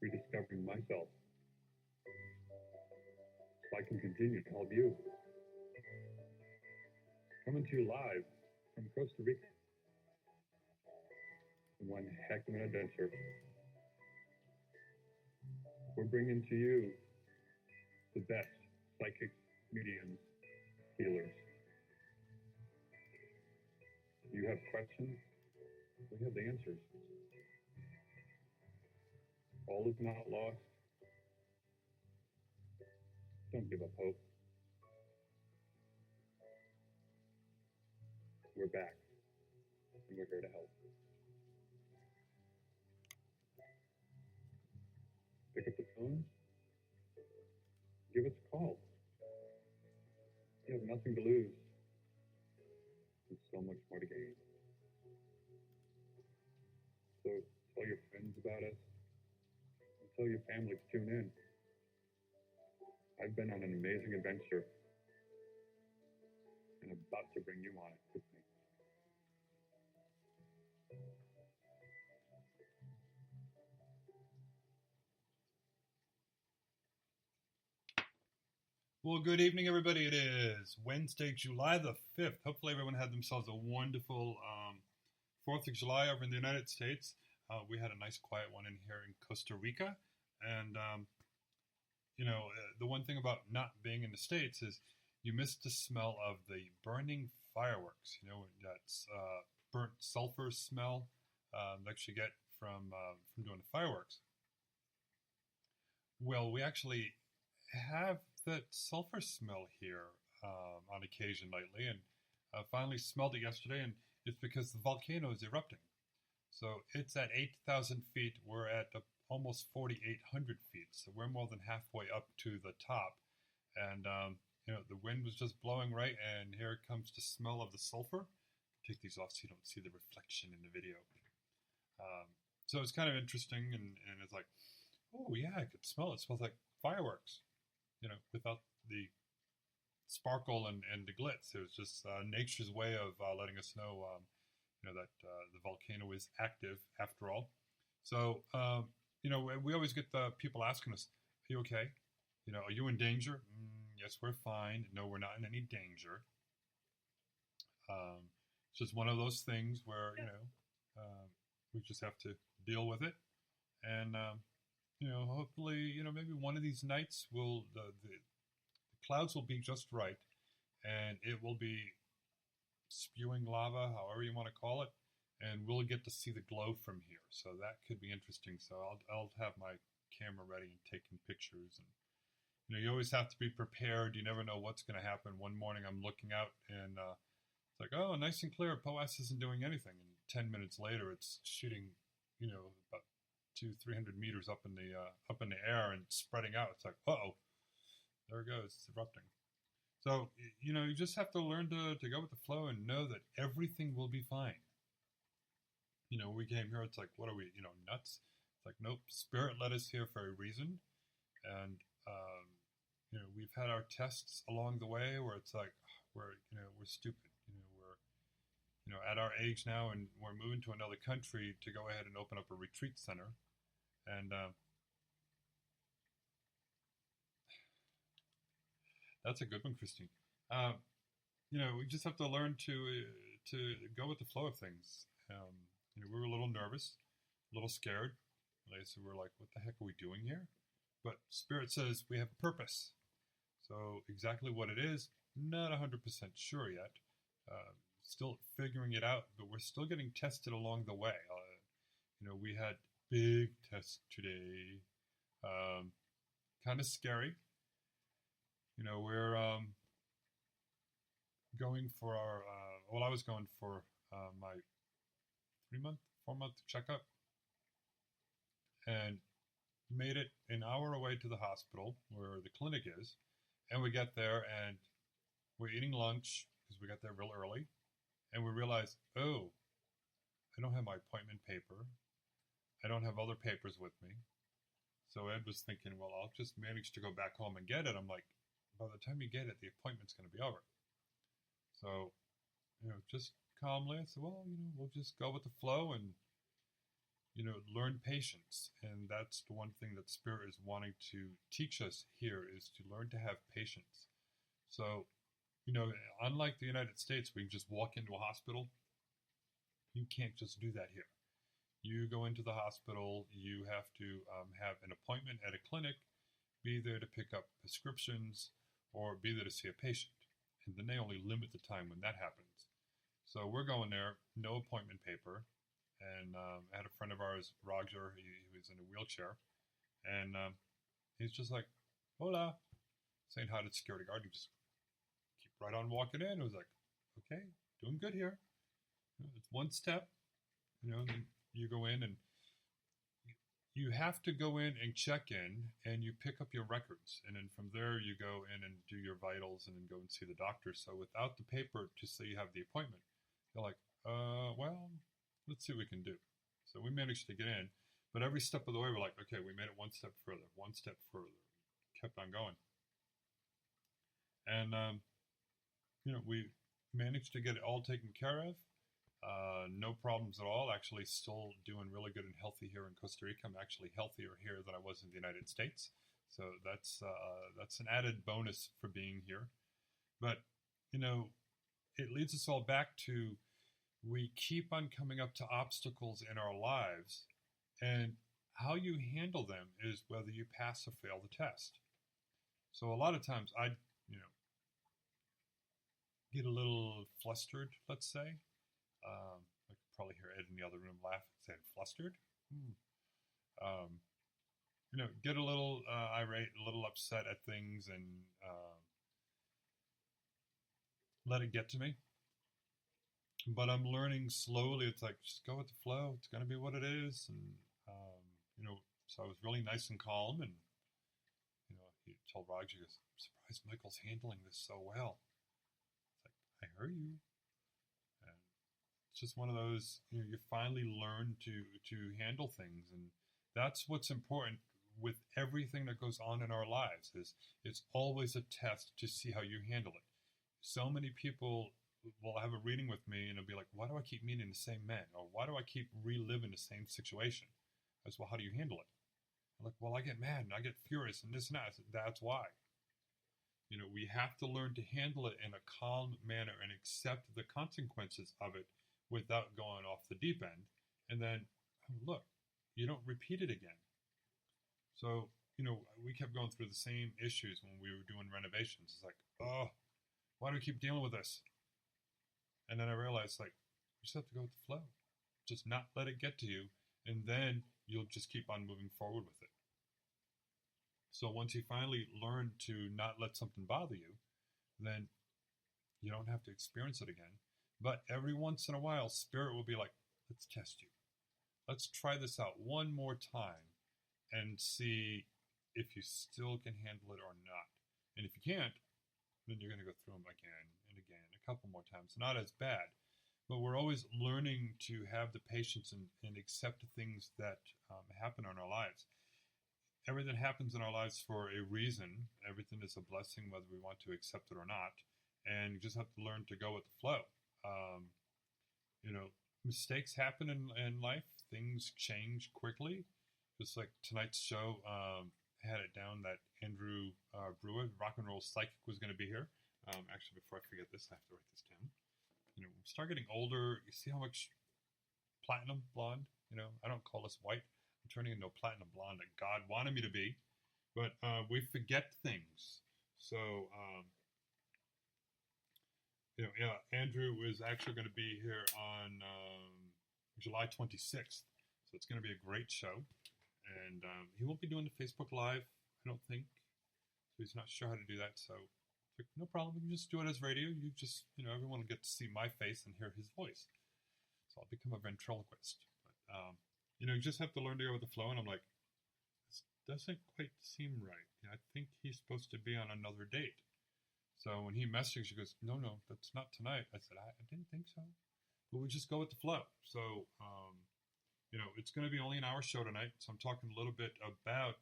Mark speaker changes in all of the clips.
Speaker 1: rediscovering myself so I can continue to help you. Coming to you live from Costa Rica. One heck of an adventure. We're bringing to you the best psychics, mediums, healers. You have questions, we have the answers. All is not lost. Don't give up hope. We're back, and we're here to help. Pick up the phone, give us a call. You have nothing to lose, and so much more to gain. So tell your friends about us, and tell your family to tune in. I've been on an amazing adventure, and about to bring you on it with me.
Speaker 2: Well, good evening, everybody. It is Wednesday, July the 5th. Hopefully everyone had themselves a wonderful 4th of July over in the United States. We had a nice quiet one in here in Costa Rica. And, the one thing about not being in the States is you miss the smell of the burning fireworks. That's burnt sulfur smell that you get from doing the fireworks. Well, we actually have that sulfur smell here on occasion lately, and finally smelled it yesterday, and it's because the volcano is erupting. So it's at 8,000 feet. We're at almost 4,800 feet, so we're more than halfway up to the top. And the wind was just blowing right, and here comes the smell of the sulfur. Take these off so you don't see the reflection in the video. So it's kind of interesting, and it's like, oh yeah, I could smell it. It smells like fireworks. Without the sparkle and the glitz. It was just nature's way of letting us know, that the volcano is active after all. So, we always get the people asking us, are you okay? Are you in danger? Yes, we're fine. No, we're not in any danger. It's just one of those things where, we just have to deal with it. And, hopefully, maybe one of these nights the clouds will be just right, and it will be spewing lava, however you want to call it, and we'll get to see the glow from here. So that could be interesting. So I'll have my camera ready and taking pictures. And you always have to be prepared. You never know what's going to happen. One morning I'm looking out, and it's like, oh, nice and clear. POAS isn't doing anything. And 10 minutes later, it's shooting, about 200-300 meters up in the air and spreading out. It's like, uh-oh, there it goes, it's erupting. So, you just have to learn to go with the flow and know that everything will be fine. We came here, it's like, what are we, nuts? It's like, nope, Spirit led us here for a reason. And, we've had our tests along the way where it's like, we're stupid. We're at our age now, and we're moving to another country to go ahead and open up a retreat center. And that's a good one, Christine. We just have to learn to go with the flow of things. We were a little nervous, a little scared. So we're like, what the heck are we doing here? But Spirit says we have a purpose. So exactly what it is, not 100% sure yet. Still figuring it out, but we're still getting tested along the way. We had big tests today. Kind of scary. We're going for our, I was going for my 4-month checkup, and made it an hour away to the hospital where the clinic is. And we get there, and we're eating lunch because we got there real early. And we realize, oh, I don't have my appointment paper. I don't have other papers with me. So Ed was thinking, well, I'll just manage to go back home and get it. I'm like, by the time you get it, the appointment's going to be over. So, just calmly, I said, well, we'll just go with the flow. And learn patience. And that's the one thing that Spirit is wanting to teach us here, is to learn to have patience. So, unlike the United States, where you just walk into a hospital, you can't just do that here. You go into the hospital, you have to have an appointment at a clinic, be there to pick up prescriptions, or be there to see a patient. And then they only limit the time when that happens. So we're going there, no appointment paper. And I had a friend of ours, Roger, he was in a wheelchair. And he's just like, hola, saying hi to the security guard. You just keep right on walking in. It was like, okay, doing good here. It's one step, and then you go in and you have to go in and check in, and you pick up your records. And then from there, you go in and do your vitals and then go and see the doctor. So without the paper to say you have the appointment, they're like, well, let's see what we can do. So we managed to get in. But every step of the way, we're like, okay, we made it one step further, one step further. Kept on going. And, we managed to get it all taken care of. No problems at all. Actually, still doing really good and healthy here in Costa Rica. I'm actually healthier here than I was in the United States. So that's an added bonus for being here. But, it leads us all back to, we keep on coming up to obstacles in our lives, and how you handle them is whether you pass or fail the test. So a lot of times I get a little flustered, let's say. I could probably hear Ed in the other room laugh and say, flustered? Get a little irate, a little upset at things, and let it get to me. But I'm learning slowly. It's like, just go with the flow. It's going to be what it is. And, so I was really nice and calm. And, he told Roger, he goes, I'm surprised Michael's handling this so well. It's like, I heard you. And it's just one of those, you finally learn to handle things. And that's what's important with everything that goes on in our lives, is it's always a test to see how you handle it. So many people will have a reading with me and it'll be like, why do I keep meeting the same men? Or why do I keep reliving the same situation? I said, well, how do you handle it? I'm like, well, I get mad and I get furious and this and that. I said, that's why. We have to learn to handle it in a calm manner and accept the consequences of it without going off the deep end. And then, look, you don't repeat it again. So, we kept going through the same issues when we were doing renovations. It's like, oh, why do we keep dealing with this? And then I realized, you just have to go with the flow. Just not let it get to you, and then you'll just keep on moving forward with it. So once you finally learn to not let something bother you, then you don't have to experience it again. But every once in a while, Spirit will be like, let's test you. Let's try this out one more time and see if you still can handle it or not. And if you can't, then you're going to go through them again and again, a couple more times. Not as bad, but we're always learning to have the patience and accept things that happen in our lives. Everything happens in our lives for a reason. Everything is a blessing, whether we want to accept it or not. And you just have to learn to go with the flow. Mistakes happen in life. Things change quickly. Just like tonight's show, had it down that Andrew Brewer, rock and roll psychic, was going to be here. Actually, before I forget this, I have to write this down. We start getting older. You see how much platinum blonde? I don't call this white. I'm turning into a platinum blonde that God wanted me to be. But we forget things. So, Andrew is actually going to be here on July 26th. So it's going to be a great show. And he won't be doing the Facebook Live, I don't think. So he's not sure how to do that. So no problem. You can just do it as radio. You just, everyone will get to see my face and hear his voice. So I'll become a ventriloquist. But, you just have to learn to go with the flow. And I'm like, this doesn't quite seem right. I think he's supposed to be on another date. So when he messaged, he goes, no, that's not tonight. I said, I didn't think so. But we just go with the flow. So, it's going to be only an hour show tonight. So I'm talking a little bit about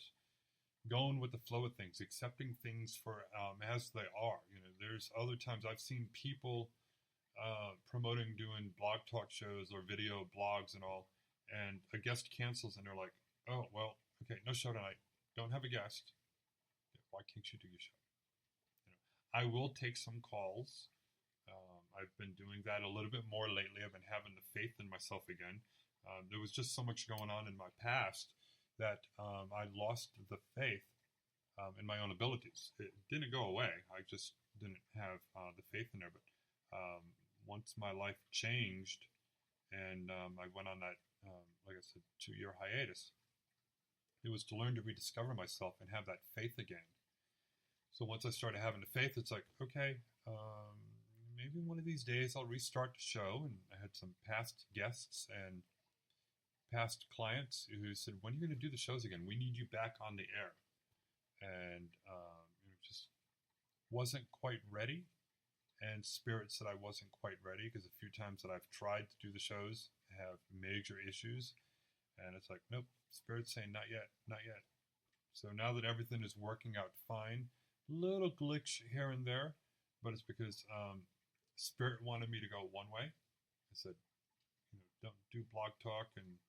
Speaker 2: going with the flow of things, accepting things for as they are. There's other times I've seen people promoting doing blog talk shows or video blogs and all, and a guest cancels, and they're like, "Oh, well, okay, no show tonight. Don't have a guest. Why can't you do your show?" I will take some calls. I've been doing that a little bit more lately. I've been having the faith in myself again. There was just so much going on in my past that I lost the faith in my own abilities. It didn't go away. I just didn't have the faith in there. But once my life changed and I went on that, like I said, 2-year hiatus, it was to learn to rediscover myself and have that faith again. So once I started having the faith, it's like, okay, maybe one of these days I'll restart the show. And I had some past guests and past clients who said, "When are you going to do the shows again? We need you back on the air." And just wasn't quite ready. And Spirit said I wasn't quite ready because a few times that I've tried to do the shows have major issues. And it's like, nope, Spirit's saying not yet, not yet. So now that everything is working out fine, little glitch here and there, but it's because Spirit wanted me to go one way. I said, don't do blog talk and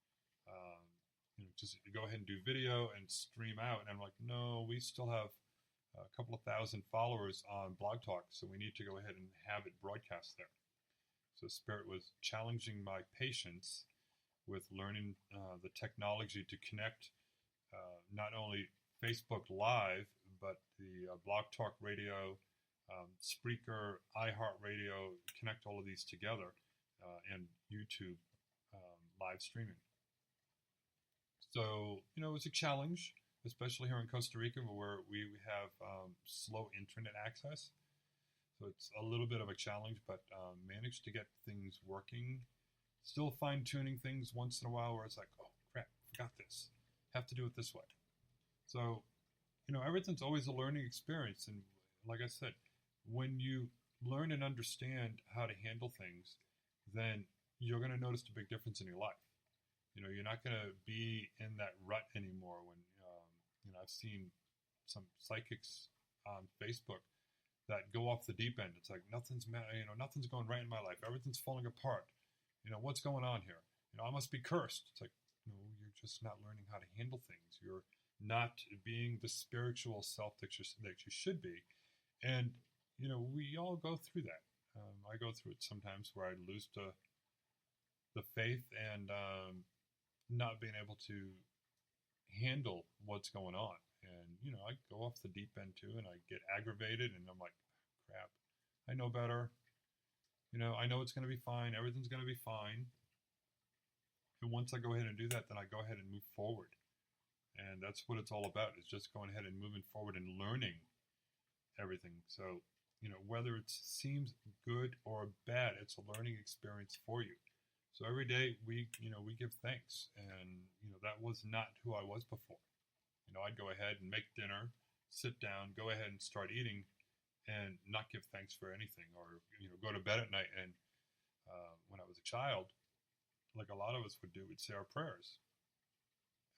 Speaker 2: just go ahead and do video and stream out. And I'm like, no, we still have a couple of thousand followers on Blog Talk, so we need to go ahead and have it broadcast there. So Spirit was challenging my patience with learning the technology to connect not only Facebook Live, but the Blog Talk Radio, Spreaker, iHeartRadio, connect all of these together, and YouTube live streaming. So, it was a challenge, especially here in Costa Rica where we have slow internet access. So it's a little bit of a challenge, but managed to get things working. Still fine-tuning things once in a while where it's like, oh, crap, forgot this. Have to do it this way. So, everything's always a learning experience. And like I said, when you learn and understand how to handle things, then you're going to notice a big difference in your life. You're not going to be in that rut anymore when, I've seen some psychics on Facebook that go off the deep end. It's like nothing's going right in my life. Everything's falling apart. What's going on here? I must be cursed. It's like, no, you're just not learning how to handle things. You're not being the spiritual self that you should be. And, we all go through that. I go through it sometimes where I lose the faith and not being able to handle what's going on. And, I go off the deep end too, and I get aggravated, and I'm like, crap, I know better. I know it's going to be fine. Everything's going to be fine. And once I go ahead and do that, then I go ahead and move forward. And that's what it's all about, is just going ahead and moving forward and learning everything. So, whether it seems good or bad, it's a learning experience for you. So every day we give thanks. And, that was not who I was before. I'd go ahead and make dinner, sit down, go ahead and start eating, and not give thanks for anything, or go to bed at night. And when I was a child, like a lot of us would do, we'd say our prayers.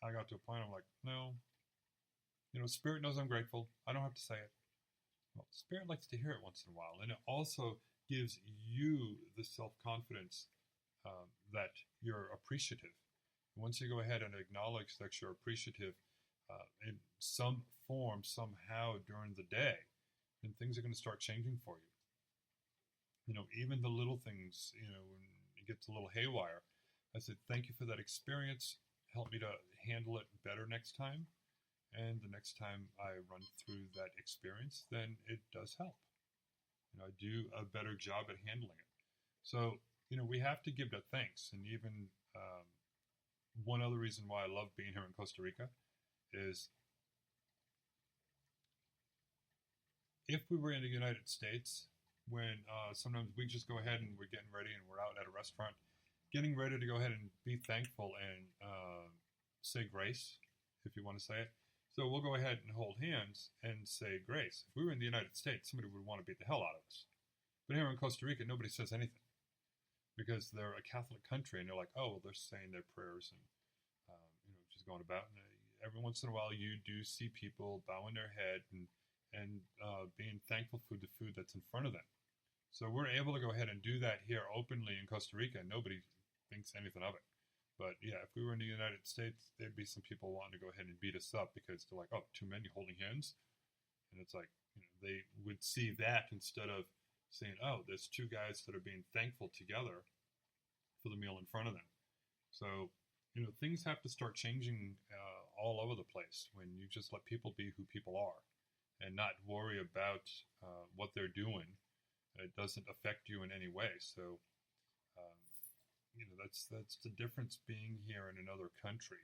Speaker 2: I got to a point I'm like, no, Spirit knows I'm grateful. I don't have to say it. Well, Spirit likes to hear it once in a while, and it also gives you the self-confidence that you're appreciative. And once you go ahead and acknowledge that you're appreciative in some form, somehow during the day, and things are going to start changing for you. Even the little things, when it gets a little haywire, I said, thank you for that experience. Help me to handle it better next time. And the next time I run through that experience, then it does help. I do a better job at handling it. So, we have to give that thanks. And even one other reason why I love being here in Costa Rica is if we were in the United States, when sometimes we just go ahead and we're getting ready and we're out at a restaurant, getting ready to go ahead and be thankful and say grace, if you want to say it. So we'll go ahead and hold hands and say grace. If we were in the United States, somebody would want to beat the hell out of us. But here in Costa Rica, nobody says anything because they're a Catholic country, and they're like, oh, well, they're saying their prayers and just going about. And every once in a while, you do see people bowing their head and being thankful for the food that's in front of them. So we're able to go ahead and do that here openly in Costa Rica, and nobody thinks anything of it. But yeah, if we were in the United States, there'd be some people wanting to go ahead and beat us up because they're like, oh, two men holding hands. And it's like, they would see that instead of saying, oh, there's two guys that are being thankful together for the meal in front of them. So, things have to start changing all over the place when you just let people be who people are and not worry about what they're doing. It doesn't affect you in any way. So, um, that's the difference being here in another country.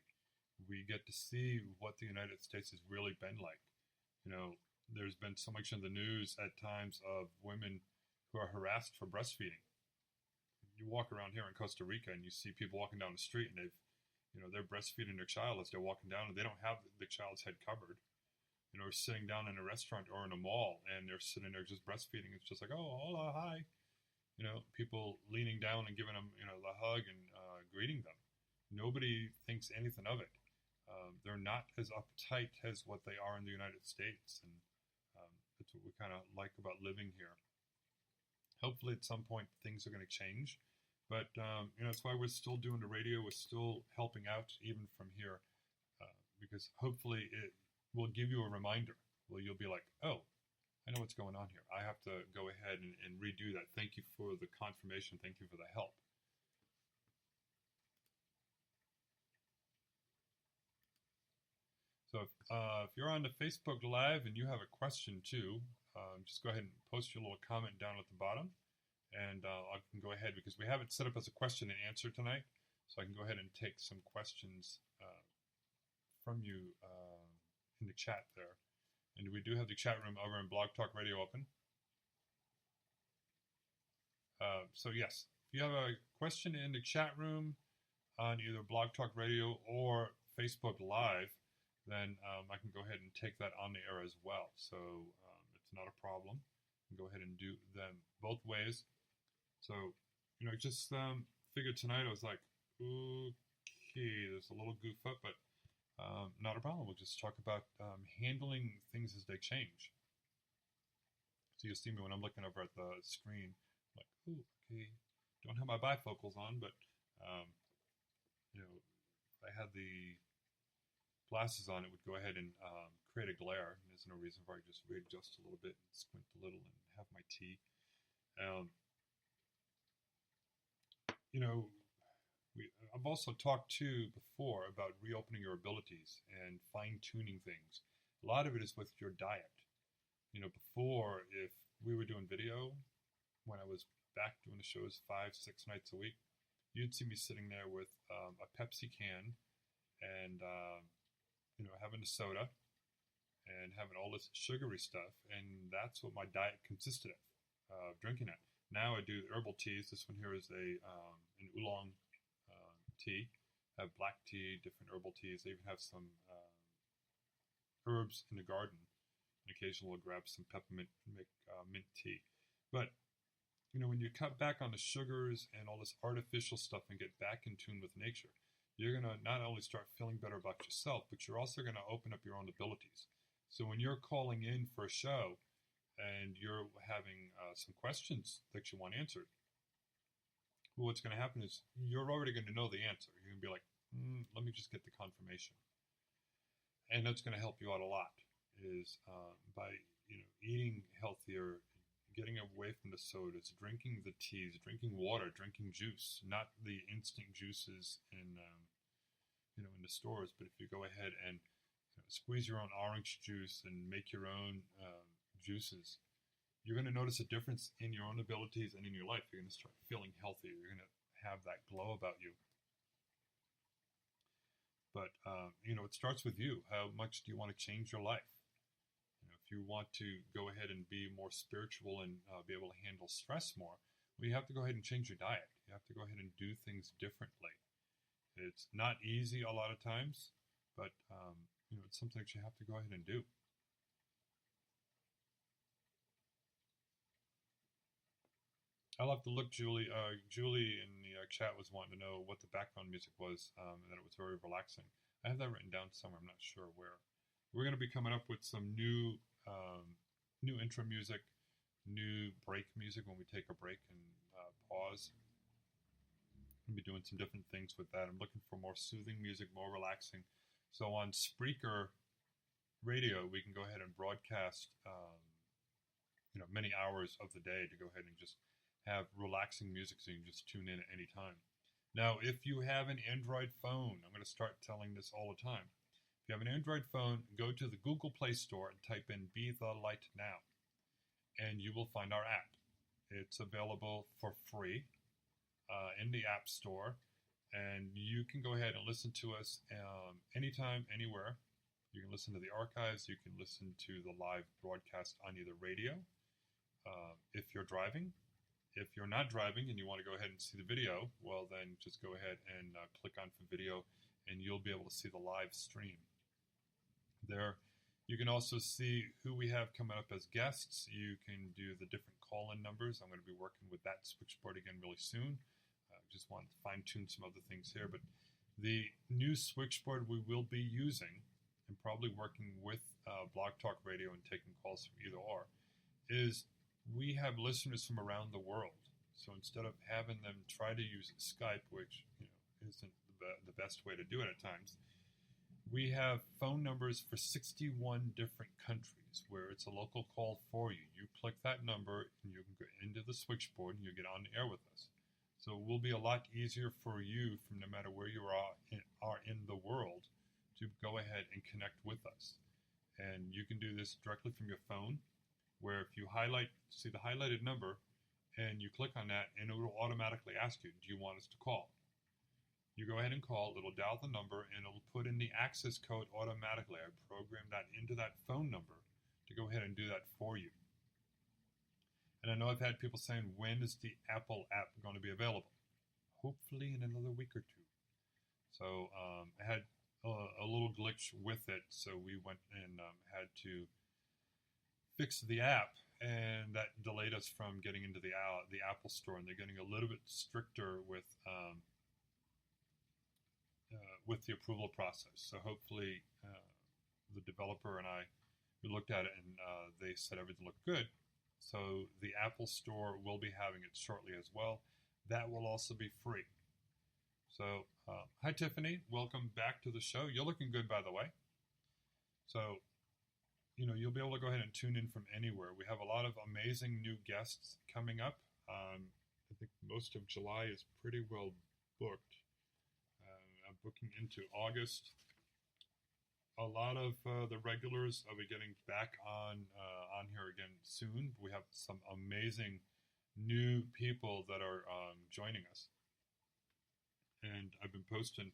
Speaker 2: We get to see what the United States has really been like. There's been so much in the news at times of women who are harassed for breastfeeding. You walk around here in Costa Rica and you see people walking down the street and they're breastfeeding their child as they're walking down and they don't have the child's head covered. Or sitting down in a restaurant or in a mall and they're sitting there just breastfeeding. It's just like, oh, hola, hi. People leaning down and giving them, the hug and greeting them. Nobody thinks anything of it. They're not as uptight as what they are in the United States. And that's what we kind of like about living here. Hopefully at some point things are going to change. But, that's why we're still doing the radio. We're still helping out even from here because hopefully it will give you a reminder. Well, you'll be like, oh, I know what's going on here. I have to go ahead and redo that. Thank you for the confirmation. Thank you for the help. So if you're on the Facebook Live and you have a question too, just go ahead and post your little comment down at the bottom. And I can go ahead, because we have it set up as a question and answer tonight. So I can go ahead and take some questions from you in the chat there. And we do have the chat room over in Blog Talk Radio open. So yes, if you have a question in the chat room on either Blog Talk Radio or Facebook Live, then I can go ahead and take that on the air as well. So it's not a problem. I can go ahead and do them both ways. So, just figured tonight, I was like, okay, there's a little goof up, but not a problem. We'll just talk about handling things as they change. So you'll see me when I'm looking over at the screen, I'm like, oh, okay, don't have my bifocals on, but, if I had the glasses on, it would go ahead and create a glare. And there's no reason for I just readjust a little bit and squint a little and have my tea. I've also talked too before about reopening your abilities and fine-tuning things. A lot of it is with your diet. Before, if we were doing video, when I was back doing the shows 5-6 nights a week, you'd see me sitting there with a Pepsi can and, having a soda and having all this sugary stuff. And that's what my diet consisted of, drinking it. Now I do herbal teas. This one here is an oolong tea. I have black tea, different herbal teas. They even have some herbs in the garden. And occasionally we'll grab some peppermint, make mint tea. But, when you cut back on the sugars and all this artificial stuff and get back in tune with nature, you're going to not only start feeling better about yourself, but you're also going to open up your own abilities. So when you're calling in for a show, and you're having some questions that you want answered, well, what's going to happen is you're already going to know the answer. You're going to be like, let me just get the confirmation. And that's going to help you out a lot, is by eating healthier, getting away from the sodas, drinking the teas, drinking water, drinking juice, not the instant juices in the stores, but if you go ahead and squeeze your own orange juice and make your own juices, you're going to notice a difference in your own abilities and in your life. You're going to start feeling healthier. You're going to have that glow about you. But, it starts with you. How much do you want to change your life? If you want to go ahead and be more spiritual and be able to handle stress more, well, you have to go ahead and change your diet. You have to go ahead and do things differently. It's not easy a lot of times, but, it's something that you have to go ahead and do. I'll have to look, Julie. Julie in the chat was wanting to know what the background music was, and that it was very relaxing. I have that written down somewhere. I'm not sure where. We're going to be coming up with some new intro music, new break music when we take a break and pause. I'll be doing some different things with that. I'm looking for more soothing music, more relaxing. So on Spreaker Radio, we can go ahead and broadcast, many hours of the day to go ahead and just have relaxing music so you can just tune in at any time. Now, if you have an Android phone, I'm going to start telling this all the time. If you have an Android phone, go to the Google Play Store and type in Be the Light Now, and you will find our app. It's available for free in the App Store, and you can go ahead and listen to us anytime, anywhere. You can listen to the archives. You can listen to the live broadcast on either radio if you're driving. If you're not driving and you want to go ahead and see the video, well, then just go ahead and click on for video, and you'll be able to see the live stream. There, you can also see who we have coming up as guests. You can do the different call-in numbers. I'm going to be working with that switchboard again really soon. Just want to fine-tune some other things here, but the new switchboard we will be using, and probably working with Blog Talk Radio and taking calls from either or, is we have listeners from around the world. So instead of having them try to use Skype, which isn't the best way to do it at times, we have phone numbers for 61 different countries where it's a local call for you. You click that number and you can go into the switchboard and you get on the air with us. So it will be a lot easier for you, from no matter where you are in the world, to go ahead and connect with us. And you can do this directly from your phone, where if you see the highlighted number, and you click on that, and it will automatically ask you, do you want us to call? You go ahead and call, it'll dial the number, and it'll put in the access code automatically. I programmed that into that phone number to go ahead and do that for you. And I know I've had people saying, when is the Apple app going to be available? Hopefully in another week or two. So I had a little glitch with it, so we went and had to fix the app, and that delayed us from getting into the Apple Store, and they're getting a little bit stricter with the approval process. So hopefully the developer and we looked at it, and they said everything looked good. So the Apple Store will be having it shortly as well. That will also be free. So hi Tiffany, welcome back to the show. You're looking good, by the way. So you'll be able to go ahead and tune in from anywhere. We have a lot of amazing new guests coming up. I think most of July is pretty well booked. I'm booking into August. A lot of the regulars will be getting back on here again soon. We have some amazing new people that are joining us. And I've been posting.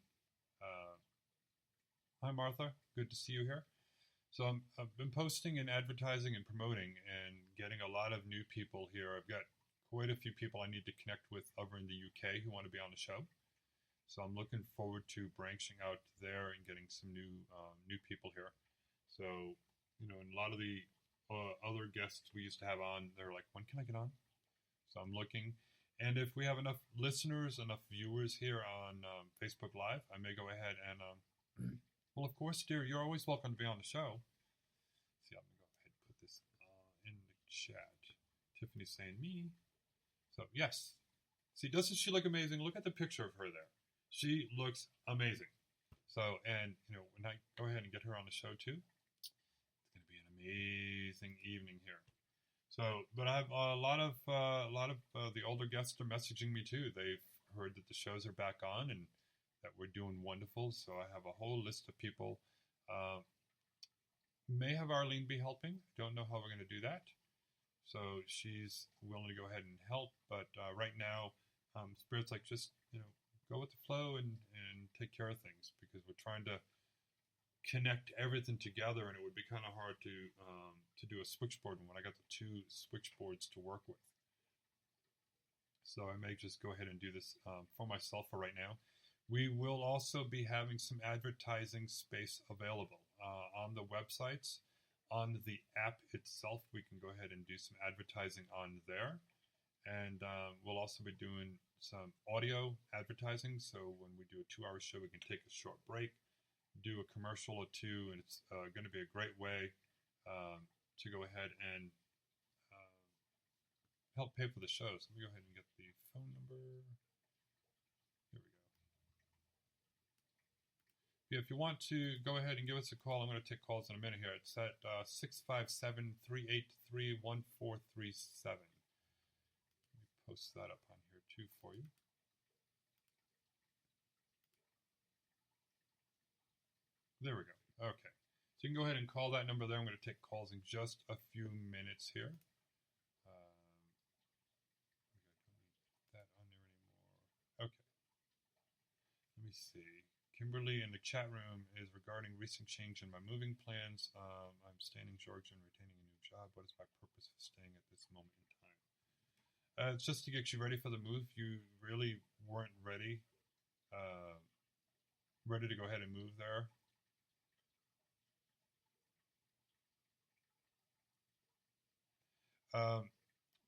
Speaker 2: Hi, Martha. Good to see you here. So I've been posting and advertising and promoting and getting a lot of new people here. I've got quite a few people I need to connect with over in the UK who want to be on the show. So I'm looking forward to branching out there and getting some new people here. So, and a lot of the other guests we used to have on, they're like, when can I get on? So I'm looking. And if we have enough listeners, enough viewers here on Facebook Live, I may go ahead and, well, of course, dear, you're always welcome to be on the show. See, I'm going to go ahead and put this in the chat. Tiffany's saying me. So, yes. See, doesn't she look amazing? Look at the picture of her there. She looks amazing. So, and, when I go ahead and get her on the show, too, it's going to be an amazing evening here. So, but I have a lot of the older guests are messaging me too. They've heard that the shows are back on and that we're doing wonderful. So I have a whole list of people. May have Arlene be helping. Don't know how we're going to do that. So she's willing to go ahead and help. But right now, Spirit's like, just go with the flow and take care of things, because we're trying to connect everything together, and it would be kind of hard to do a switchboard when I got the two switchboards to work with. So I may just go ahead and do this for myself for right now. We will also be having some advertising space available on the websites. On the app itself, we can go ahead and do some advertising on there. And we'll also be doing some audio advertising. So when we do a 2-hour show, we can take a short break, do a commercial or two, and it's going to be a great way to go ahead and help pay for the shows. Let me go ahead and get the phone number. If you want to go ahead and give us a call, I'm going to take calls in a minute here. It's at 657 383 1437. Let me post that up on here too for you. There we go. Okay. So you can go ahead and call that number there. I'm going to take calls in just a few minutes here. That on there anymore. Okay. Let me see. Kimberly in the chat room is regarding recent change in my moving plans. I'm staying in Georgia and retaining a new job. What is my purpose of staying at this moment in time? It's just to get you ready for the move. You really weren't ready to go ahead and move there.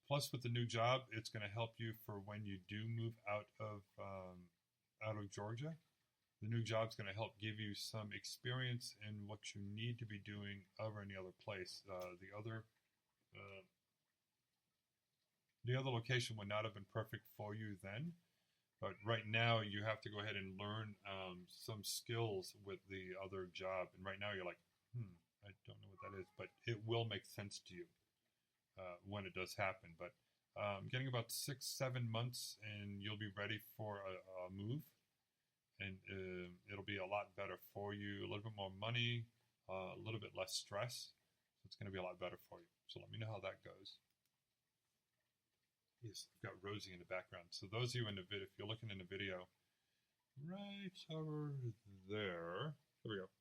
Speaker 2: Plus, with the new job, it's going to help you for when you do move out of Georgia. The new job's going to help give you some experience in what you need to be doing over any other place. The other location would not have been perfect for you then, but right now you have to go ahead and learn some skills with the other job. And right now you're like, I don't know what that is, but it will make sense to you when it does happen. But getting about 6-7 months and you'll be ready for a move. And it'll be a lot better for you, a little bit more money, a little bit less stress. So it's going to be a lot better for you. So let me know how that goes. Yes, I've got Rosie in the background. So those of you in the video, if you're looking in the video, right over there. There we go,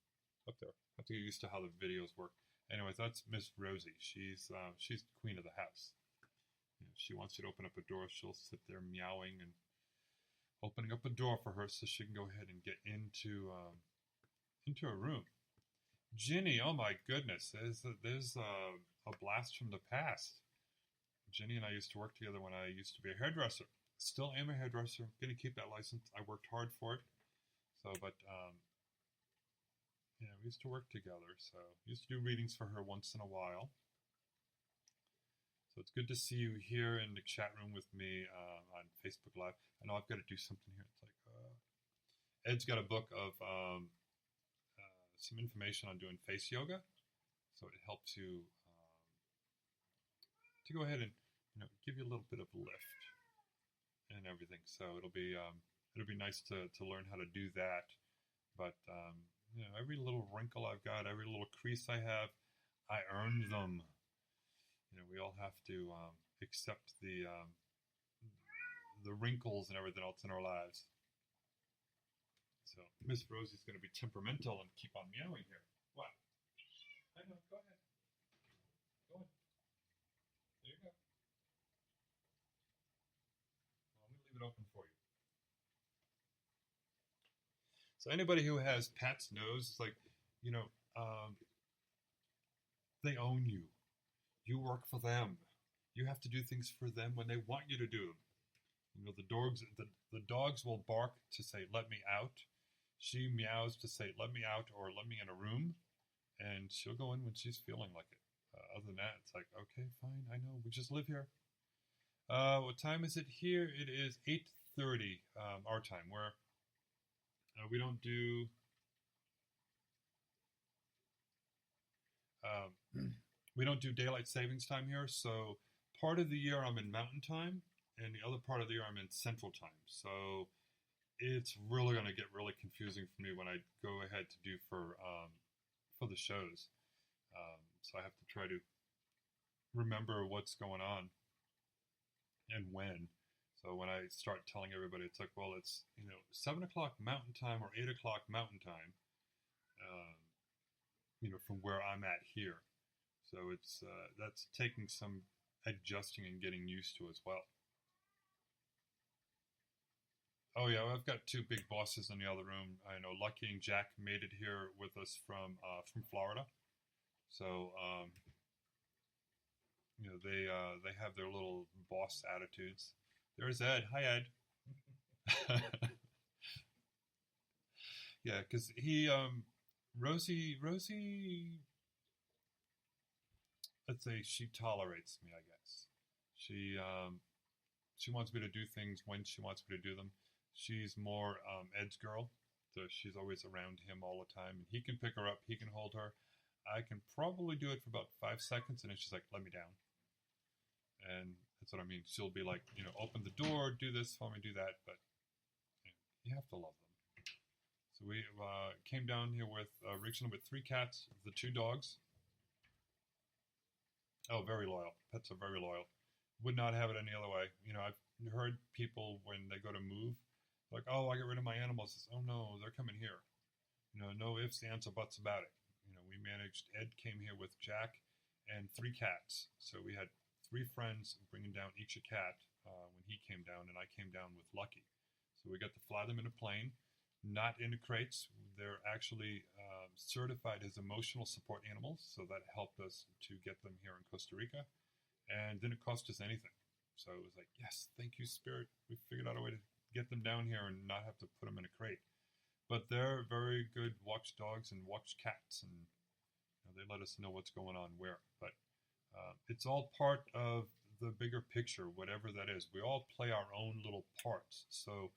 Speaker 2: up there. I have to get used to how the videos work. Anyways, that's Miss Rosie. She's the queen of the house. You know, she wants you to open up a door. She'll sit there meowing and opening up a door for her so she can go ahead and get into a room. Ginny, oh my goodness, there's a blast from the past. Ginny and I used to work together when I used to be a hairdresser. Still am a hairdresser. I'm going to keep that license. I worked hard for it. So, but yeah, we used to work together. So, used to do readings for her once in a while. So it's good to see you here in the chat room with me on Facebook Live. I know I've got to do something here. It's like Ed's got a book of some information on doing face yoga, so it helps you to go ahead and give you a little bit of lift and everything. So it'll be nice to learn how to do that. But every little wrinkle I've got, every little crease I have, I earned them. We all have to accept the wrinkles and everything else in our lives. So Miss Rosie's going to be temperamental and keep on meowing here. What? I know. Go ahead. Go on. There you go. Well, I'm going to leave it open for you. So anybody who has pets knows, it's like, they own you. You work for them. You have to do things for them when they want you to do them. The dogs will bark to say, "Let me out." She meows to say, "Let me out," or "Let me in a room," and she'll go in when she's feeling like it. Other than that, it's like, okay, fine, I know, we just live here. What time is it here? It is 8:30 our time. Where we don't do. We don't do daylight savings time here, so part of the year I'm in mountain time, and the other part of the year I'm in central time. So it's really going to get really confusing for me when I go ahead to do for the shows. So I have to try to remember what's going on and when. So when I start telling everybody, it's like, well, it's 7 o'clock mountain time or 8 o'clock mountain time, from where I'm at here. So it's that's taking some adjusting and getting used to as well. Oh yeah, I've got two big bosses in the other room. I know Lucky and Jack made it here with us from Florida. So they have their little boss attitudes. There's Ed. Hi, Ed. Yeah, because Rosie, let's say she tolerates me, I guess. She wants me to do things when she wants me to do them. She's more Ed's girl. So she's always around him all the time, and he can pick her up, he can hold her. I can probably do it for about 5 seconds, and then she's like, let me down. And that's what I mean. She'll be like, open the door, do this for me, do that, but you have to love them. So we came down here with originally with 3 cats, the 2 dogs. Oh, very loyal. Pets are very loyal. Would not have it any other way. I've heard people when they go to move, like, oh, I get rid of my animals. It's, oh no, they're coming here. No ifs, ands, or buts about it. We managed. Ed came here with Jack and 3 cats. So we had 3 friends bringing down each a cat when he came down, and I came down with Lucky. So we got to fly them in a plane, not in the crates. They're actually certified as emotional support animals, so that helped us to get them here in Costa Rica, and didn't cost us anything. So it was like, yes, thank you, Spirit. We figured out a way to get them down here and not have to put them in a crate. But they're very good watchdogs and watch cats, and they let us know what's going on where. But it's all part of the bigger picture, whatever that is. We all play our own little parts. So,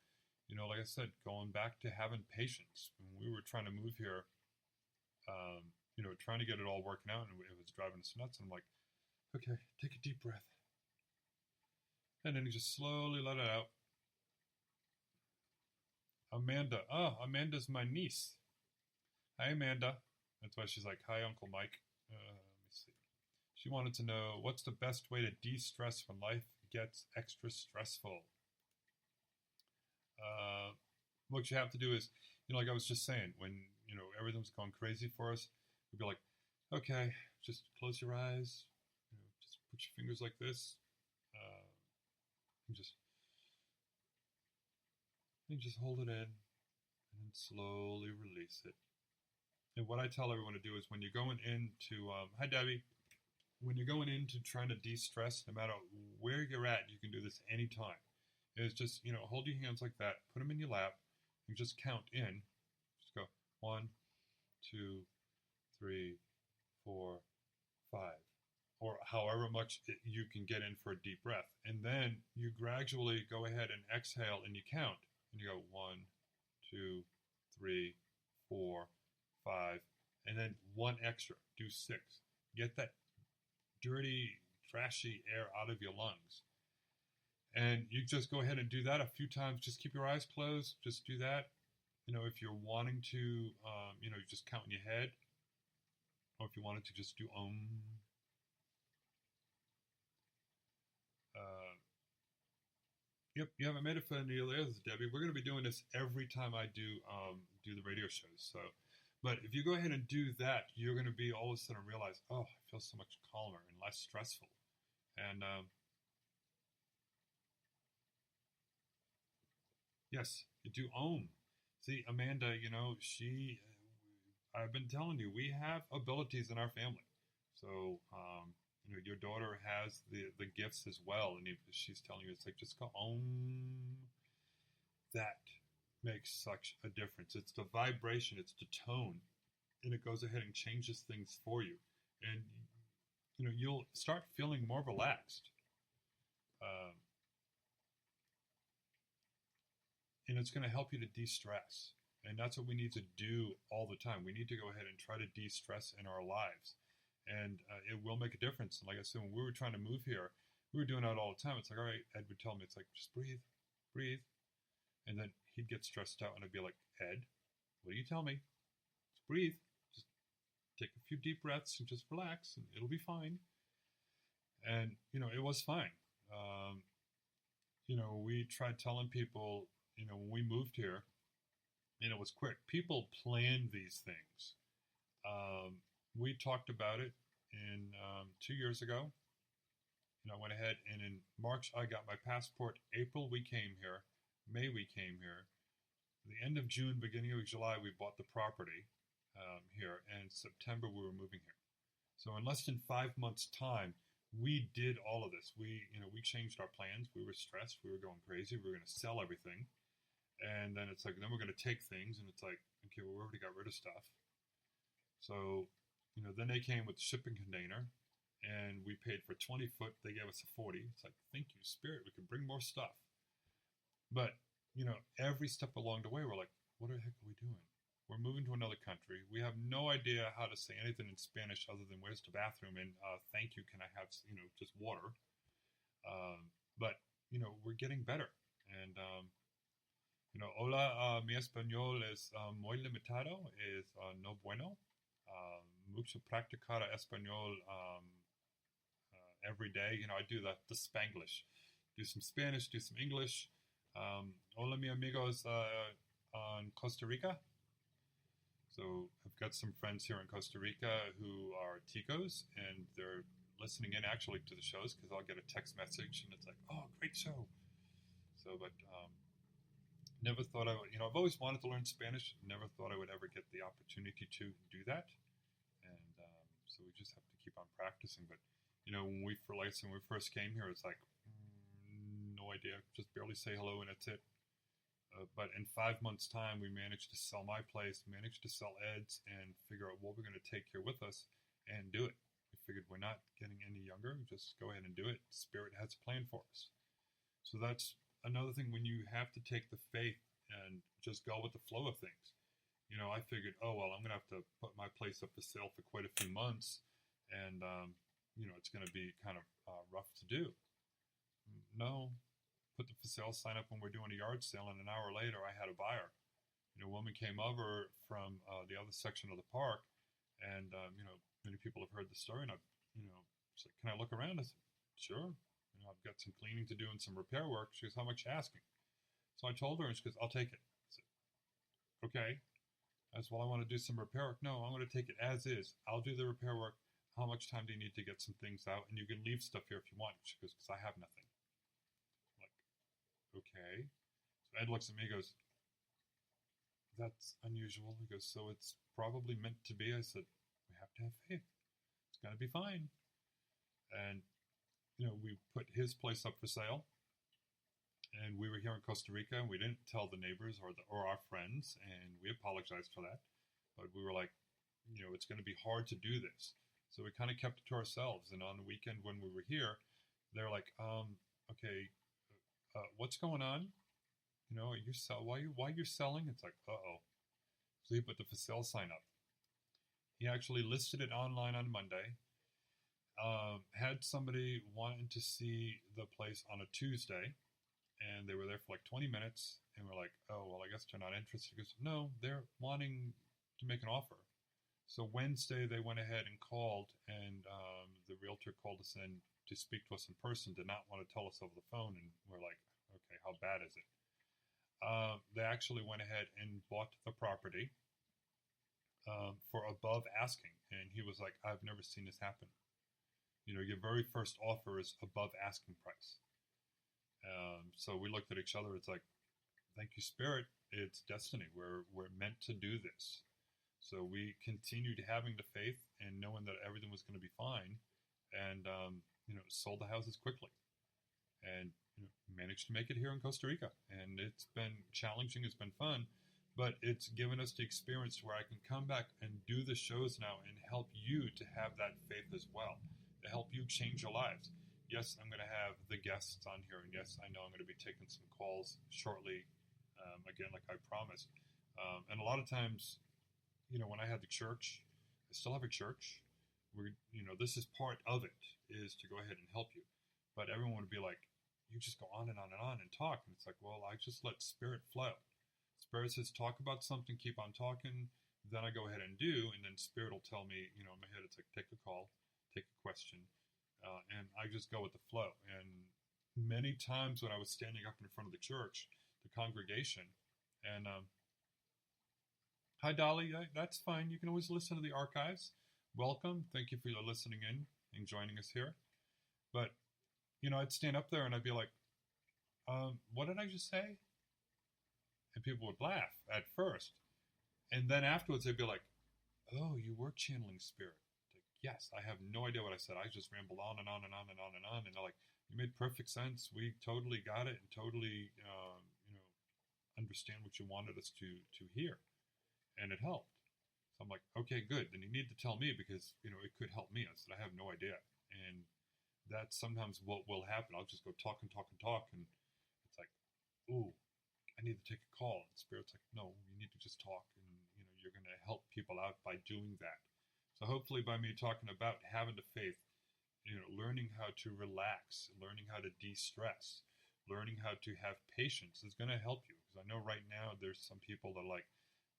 Speaker 2: like I said, going back to having patience. When we were trying to move here, trying to get it all working out, and it was driving us nuts. And I'm like, okay, take a deep breath. And then you just slowly let it out. Amanda. Oh, Amanda's my niece. Hi, Amanda. That's why she's like, hi, Uncle Mike. Let me see. She wanted to know, what's the best way to de-stress when life gets extra stressful? What you have to do is, like I was just saying, when, everything's going crazy for us, we'd be like, okay, just close your eyes, just put your fingers like this, and just hold it in, and then slowly release it. And what I tell everyone to do is when you're going into, hi Debbie, when you're going into trying to de-stress, no matter where you're at, you can do this anytime. Is just, hold your hands like that, put them in your lap, and just count in. Just go 1, 2, 3, 4, 5, or however much you can get in for a deep breath. And then you gradually go ahead and exhale, and you count. And you go 1, 2, 3, 4, 5, and then 1 extra. Do 6. Get that dirty, trashy air out of your lungs. And you just go ahead and do that a few times. Just keep your eyes closed. Just do that. If you're wanting to, you just count in your head. Or if you wanted to just do Yep, you haven't made it for any others, Debbie. We're going to be doing this every time I do the radio shows. So, but if you go ahead and do that, you're going to be all of a sudden realize, oh, I feel so much calmer and less stressful. And yes, you do Om. See, Amanda, I've been telling you, we have abilities in our family. So, your daughter has the gifts as well. And if she's telling you, it's like, just go Om. That makes such a difference. It's the vibration, it's the tone. And it goes ahead and changes things for you. And, you'll start feeling more relaxed. And it's going to help you to de-stress. And that's what we need to do all the time. We need to go ahead and try to de-stress in our lives. And it will make a difference. And like I said, when we were trying to move here, we were doing that all the time. It's like, all right, Ed would tell me, it's like, just breathe, breathe. And then he'd get stressed out and I'd be like, Ed, what do you tell me? Just breathe. Just take a few deep breaths and just relax and it'll be fine. And, it was fine. We tried telling people, when we moved here, it was quick. People planned these things. We talked about it in 2 years ago. I went ahead and in March I got my passport. April we came here. May we came here. The end of June, beginning of July, we bought the property here, and September we were moving here. So in less than 5 months' time, we did all of this. We changed our plans. We were stressed. We were going crazy. We were going to sell everything. And then it's like, then we're going to take things, and it's like, okay, well, we already got rid of stuff. So, then they came with the shipping container, and we paid for 20 foot. They gave us a 40. It's like, thank you, Spirit. We can bring more stuff. But, every step along the way, we're like, what the heck are we doing? We're moving to another country. We have no idea how to say anything in Spanish other than where's the bathroom and thank you, can I have, just water? But, we're getting better. And, hola, mi español es muy limitado, es no bueno. Mucho practicar español every day. I do the Spanglish. Do some Spanish, do some English. Hola, mi amigos on Costa Rica. So I've got some friends here in Costa Rica who are Ticos, and they're listening in actually to the shows because I'll get a text message and it's like, oh, great show. So, but never thought I would, I've always wanted to learn Spanish. Never thought I would ever get the opportunity to do that. And so we just have to keep on practicing. But, when we first came here, it's like, no idea, just barely say hello and that's it. But in 5 months' time, we managed to sell my place, managed to sell Ed's, and figure out what we're going to take here with us and do it. We figured we're not getting any younger, just go ahead and do it. Spirit has a plan for us. So that's another thing when you have to take the faith and just go with the flow of things. I figured, oh, well, I'm going to have to put my place up for sale for quite a few months, and, it's going to be kind of rough to do. No. Put the for sale sign up when we're doing a yard sale, and an hour later I had a buyer. A woman came over from the other section of the park, and many people have heard the story, and I said, can I look around? I said, sure. I've got some cleaning to do and some repair work. She goes, how much are you asking? So I told her, and she goes, I'll take it. I said, okay. I said, well, I want to do some repair work. No, I'm going to take it as is. I'll do the repair work. How much time do you need to get some things out? And you can leave stuff here if you want. She goes, because I have nothing. Okay. So Ed looks at me and goes, that's unusual. He goes, so it's probably meant to be. I said, we have to have faith. It's going to be fine. And, we put his place up for sale. And we were here in Costa Rica, and we didn't tell the neighbors or our friends, and we apologized for that. But we were like, it's going to be hard to do this. So we kind of kept it to ourselves. And on the weekend when we were here, they're like, okay, what's going on? Are you why you're selling? It's like, uh-oh. So he put the for sale sign up. He actually listed it online on Monday. Had somebody wanting to see the place on a Tuesday, and they were there for like 20 minutes, and we're like, oh, well, I guess they're not interested. He goes, no, they're wanting to make an offer. So Wednesday they went ahead and called, and the realtor called us in to speak to us in person, did not want to tell us over the phone, and we're like, okay, how bad is it? They actually went ahead and bought the property for above asking, and he was like, I've never seen this happen. Your very first offer is above asking price. So we looked at each other, it's like, thank you, Spirit, it's destiny, we're meant to do this. So we continued having the faith and knowing that everything was going to be fine, and sold the houses quickly, and managed to make it here in Costa Rica. And it's been challenging, it's been fun, but it's given us the experience where I can come back and do the shows now and help you to have that faith as well, to help you change your lives. Yes, I'm going to have the guests on here, and yes, I know I'm going to be taking some calls shortly, again, like I promised. And a lot of times, when I had the church, I still have a church. This is part of it, is to go ahead and help you. But everyone would be like, you just go on and on and on and talk. And it's like, well, I just let Spirit flow. Spirit says, talk about something, keep on talking. Then I go ahead and do, and then Spirit will tell me, in my head, it's like, take a call, take a question. And I just go with the flow. And many times when I was standing up in front of the church, the congregation, and hi, Dolly, that's fine. You can always listen to the archives. Welcome. Thank you for listening in and joining us here. But, I'd stand up there and I'd be like, what did I just say? And people would laugh at first. And then afterwards, they'd be like, oh, you were channeling Spirit. Like, yes, I have no idea what I said. I just rambled on and on and on and on and on. And they're like, you made perfect sense. We totally got it and totally, understand what you wanted us to hear. And it helped. So I'm like, okay, good. Then you need to tell me because, it could help me. I said, I have no idea. And that's sometimes what will happen. I'll just go talk and talk and talk. And it's like, ooh, I I need to take a call. And Spirit's like, no, you need to just talk, and you're going to help people out by doing that. So hopefully, by me talking about having the faith, learning how to relax, learning how to de-stress, learning how to have patience is going to help you. Because I know right now there's some people that are like,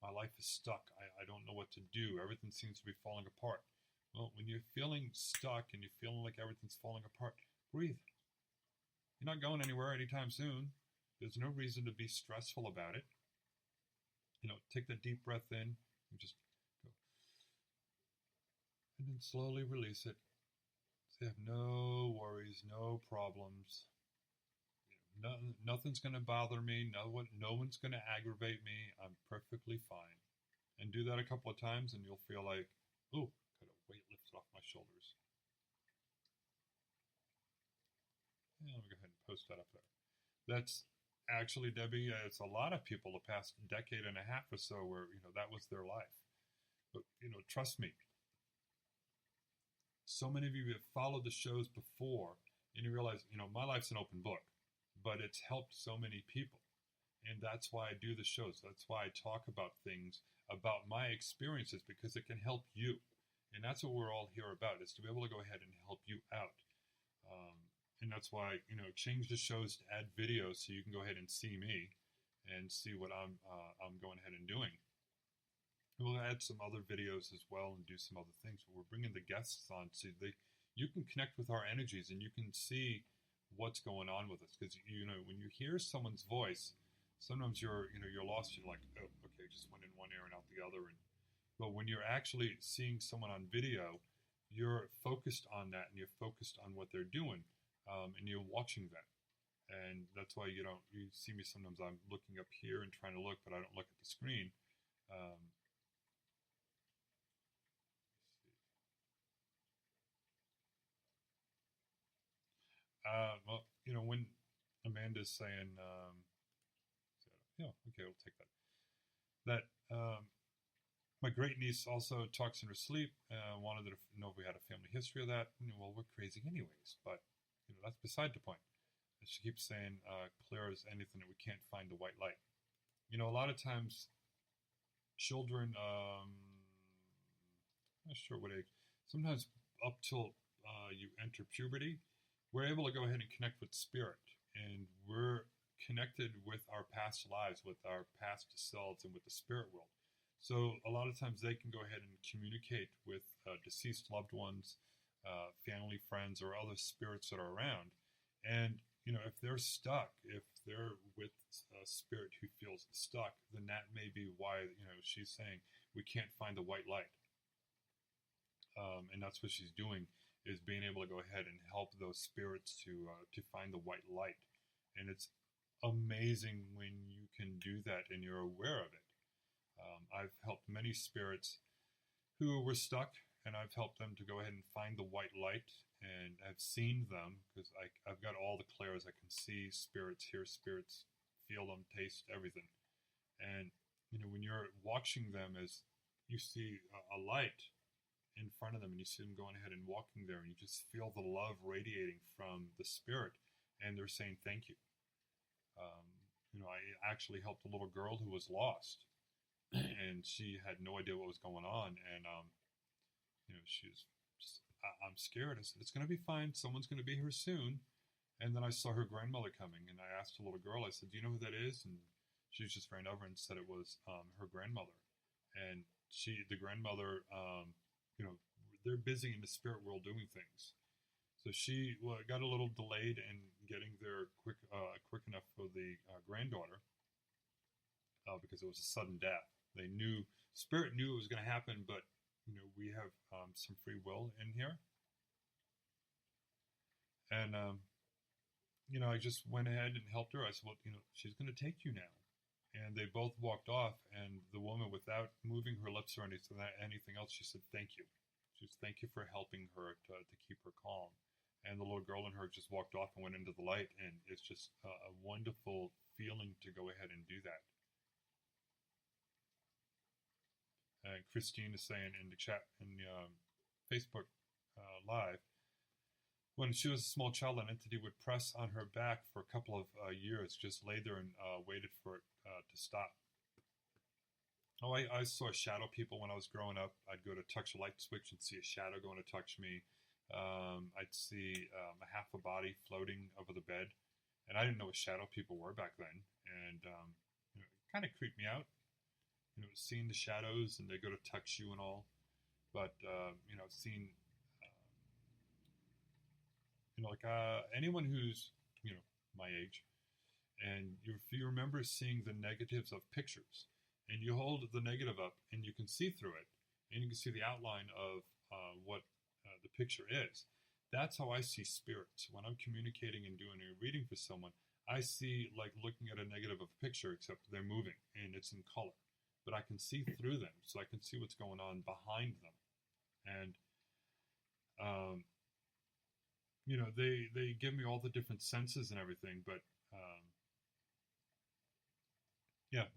Speaker 2: my life is stuck. I don't know what to do. Everything seems to be falling apart. Well, when you're feeling stuck and you're feeling like everything's falling apart, breathe. You're not going anywhere anytime soon. There's no reason to be stressful about it. Take that deep breath in and just go. And then slowly release it. So you have no worries, no problems. Nothing's going to bother me. No one's going to aggravate me. I'm perfectly fine. And do that a couple of times and you'll feel like, oh, got a weight lifted off my shoulders. Yeah, let me go ahead and post that up there. That's actually, Debbie, it's a lot of people the past decade and a half or so where, that was their life. But, trust me, so many of you have followed the shows before and you realize, my life's an open book, but it's helped so many people. And that's why I do the shows. That's why I talk about things, about my experiences, because it can help you. And that's what we're all here about, is to be able to go ahead and help you out. And that's why, change the shows to add videos so you can go ahead and see me and see what I'm going ahead and doing. We'll add some other videos as well and do some other things. But we're bringing the guests on so you can connect with our energies and you can see what's going on with us. Because, when you hear someone's voice, sometimes you're lost. You're like, oh, okay, just went in one ear and out the other. But when you're actually seeing someone on video, you're focused on that and you're focused on what they're doing. And you're watching them. And that's why you see me sometimes I'm looking up here and trying to look, but I don't look at the screen. Well, when Amanda's saying, yeah, okay, we'll take that. That my great niece also talks in her sleep. Wanted to know if we had a family history of that. Well, we're crazy anyways, but that's beside the point. And she keeps saying, clear as anything that we can't find the white light. A lot of times, children, I'm not sure what age, sometimes up till you enter puberty, we're able to go ahead and connect with spirit. And we're connected with our past lives, with our past selves, and with the spirit world. So a lot of times they can go ahead and communicate with deceased loved ones, family, friends, or other spirits that are around. And, if they're stuck, if they're with a spirit who feels stuck, then that may be why, she's saying we can't find the white light. And that's what she's doing, is being able to go ahead and help those spirits to find the white light. And it's amazing when you can do that and you're aware of it. I've helped many spirits who were stuck, and I've helped them to go ahead and find the white light, and I've seen them, because I've got all the clairs. I can see spirits, hear spirits, feel them, taste everything. And, when you're watching them, as you see a light in front of them, and you see them going ahead and walking there, and you just feel the love radiating from the spirit, and they're saying thank you. I actually helped a little girl who was lost, and she had no idea what was going on, and she's just, I'm scared. I said, it's going to be fine. Someone's going to be here soon. And then I saw her grandmother coming, and I asked the little girl, I said, do you know who that is? And she just ran over and said it was her grandmother. And the grandmother, they're busy in the spirit world doing things. So she got a little delayed in getting there quick enough for the granddaughter, because it was a sudden death. Spirit knew it was going to happen, but we have some free will in here, and I just went ahead and helped her. I said, well, she's going to take you now, and they both walked off. And the woman, without moving her lips or anything else, she said, "Thank you." She said, "Thank you for helping her to keep her calm." And the little girl in her just walked off and went into the light, and it's just a wonderful feeling to go ahead and do that. Christine is saying in the chat, in Facebook Live, when she was a small child, an entity would press on her back for a couple of years, just lay there and waited for it to stop. Oh, I saw shadow people when I was growing up. I'd go to touch a light switch and see a shadow going to touch me. I'd see a half a body floating over the bed, and I didn't know what shadow people were back then, and it kind of creeped me out. Seeing the shadows and they go to touch you and all, but seeing anyone who's my age, and if you remember seeing the negatives of pictures, and you hold the negative up, and you can see through it, and you can see the outline of what the picture is. That's how I see spirits. When I'm communicating and doing a reading for someone, I see like looking at a negative of a picture, except they're moving, and it's in color. But I can see through them, so I can see what's going on behind them. And they give me all the different senses and everything, but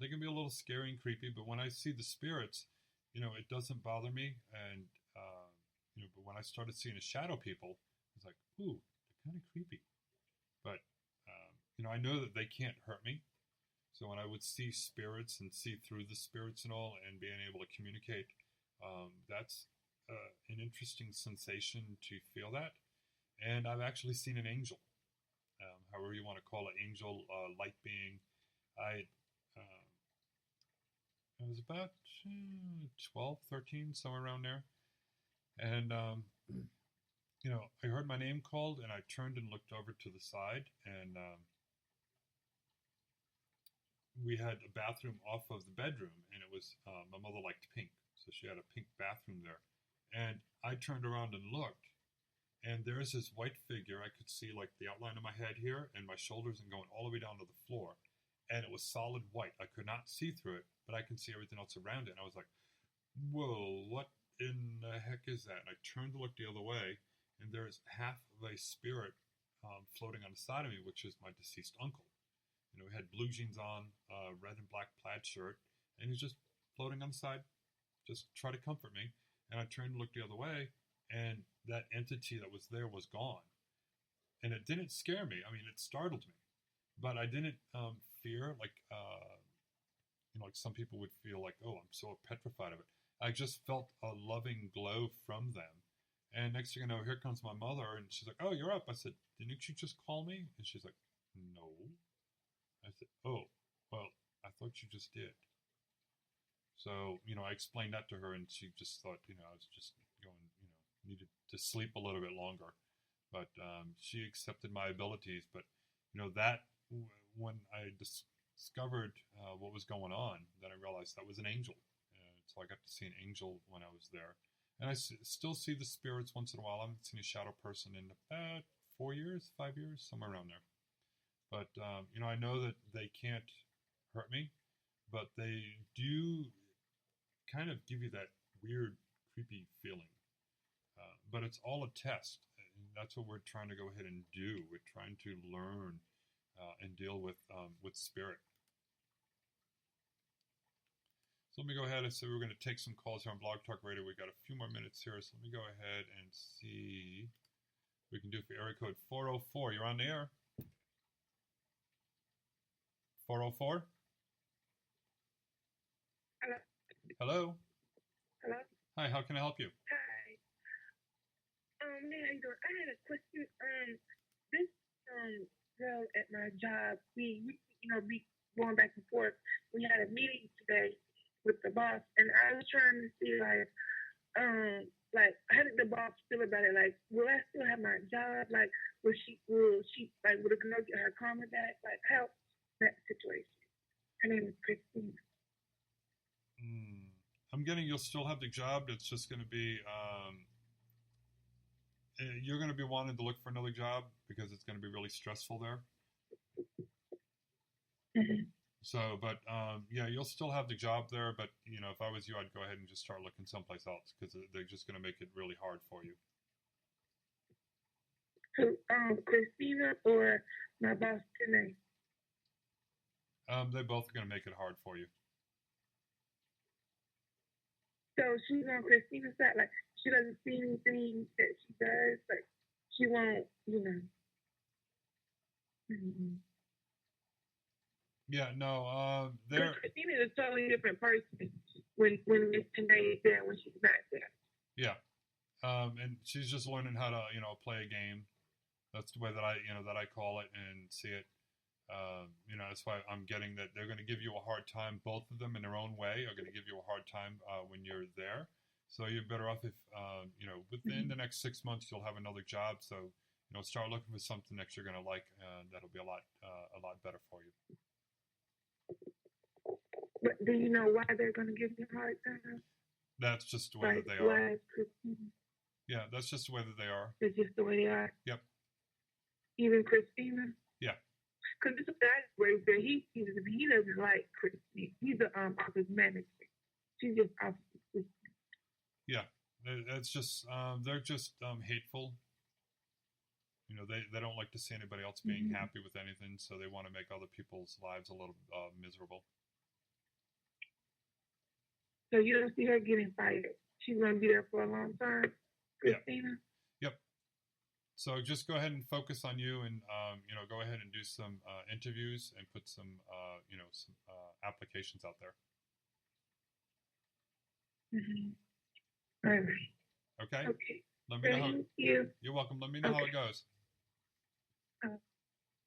Speaker 2: they can be a little scary and creepy. But when I see the spirits, it doesn't bother me. And but when I started seeing the shadow people, it's like, ooh, they're kind of creepy. But I know that they can't hurt me. So when I would see spirits and see through the spirits and all, and being able to communicate, that's an interesting sensation to feel that. And I've actually seen an angel, however you want to call it, angel, light being. I was about 12, 13, somewhere around there. And, I heard my name called, and I turned and looked over to the side, and we had a bathroom off of the bedroom, and it was, my mother liked pink, so she had a pink bathroom there. And I turned around and looked, and there's this white figure. I could see like the outline of my head here and my shoulders and going all the way down to the floor. And it was solid white. I could not see through it, but I can see everything else around it. And I was like, whoa, what in the heck is that? And I turned to look the other way, and there's half of a spirit floating on the side of me, which is my deceased uncle. He had blue jeans on, red and black plaid shirt, and he's just floating on the side, just try to comfort me. And I turned to look the other way, and that entity that was there was gone. And it didn't scare me. I mean, it startled me. But I didn't fear, like some people would feel like, oh, I'm so petrified of it. I just felt a loving glow from them. And next thing I know, here comes my mother, and she's like, oh, you're up. I said, didn't you just call me? And she's like, no. I said, oh, well, I thought you just did. So, I explained that to her, and she just thought, I was just going, needed to sleep a little bit longer. But she accepted my abilities. But, that when I discovered what was going on, then I realized that was an angel. So I got to see an angel when I was there. And I still see the spirits once in a while. I haven't seen a shadow person in about 4 years, 5 years, somewhere around there. But, I know that they can't hurt me, but they do kind of give you that weird, creepy feeling. But it's all a test. And that's what we're trying to go ahead and do. We're trying to learn and deal with spirit. So let me go ahead and say we're going to take some calls here on Blog Talk Radio. We got a few more minutes here, so let me go ahead and see what we can do for area code 404. You're on the air. 404?
Speaker 3: Hello.
Speaker 2: Hello.
Speaker 3: Hello.
Speaker 2: Hi, how can I help you?
Speaker 3: Hi. How you doing? I had a question. This girl at my job, we going back and forth. We had a meeting today with the boss, and I was trying to see like how did the boss feel about it? Like, will I still have my job? Like, will she like, would it go get her karma back? Like, how that situation? Her name is Christine.
Speaker 2: I'm getting you'll still have the job. It's just going to be you're going to be wanting to look for another job because it's going to be really stressful there.
Speaker 3: Mm-hmm.
Speaker 2: So, but you'll still have the job there. But if I was you, I'd go ahead and just start looking someplace else because they're just going to make it really hard for you.
Speaker 3: So, Christina or my boss today?
Speaker 2: They both are going to make it hard for you.
Speaker 3: So she's on Christina's side, like she doesn't see anything that she does, like she won't you know. Mm-hmm.
Speaker 2: Yeah, no,
Speaker 3: Because
Speaker 2: there.
Speaker 3: Christina is a totally different person when Miss Tanae is there, when she's not there.
Speaker 2: Yeah, and she's just learning how to, play a game. That's the way that I call it and see it. That's why I'm getting that they're going to give you a hard time. Both of them, in their own way, are going to give you a hard time when you're there. So you're better off if within
Speaker 3: Mm-hmm.
Speaker 2: the next 6 months you'll have another job. So start looking for something that you're going to like. That'll be a lot better for you.
Speaker 3: But do you know why they're going to give you a hard time?
Speaker 2: That's just the way
Speaker 3: Like,
Speaker 2: that they are.
Speaker 3: why is Christina?
Speaker 2: Yeah, that's just the way that they are.
Speaker 3: It's just the way they are.
Speaker 2: Yep.
Speaker 3: Even Christina.
Speaker 2: Yeah.
Speaker 3: Because this guy right there, he doesn't like Christina. He's the office manager. She's just office assistant.
Speaker 2: Yeah, it's just they're just hateful. They don't like to see anybody else being happy with anything, so they want to make other people's lives a little miserable.
Speaker 3: So you don't see her getting fired. She's going to be there for a long time, Christina.
Speaker 2: Yep. So just go ahead and focus on you, and go ahead and do some interviews and put some applications out there.
Speaker 3: Mm-hmm. All right.
Speaker 2: Okay.
Speaker 3: Okay.
Speaker 2: Let me know how.
Speaker 3: Thank you.
Speaker 2: You're welcome. Let me know how it goes.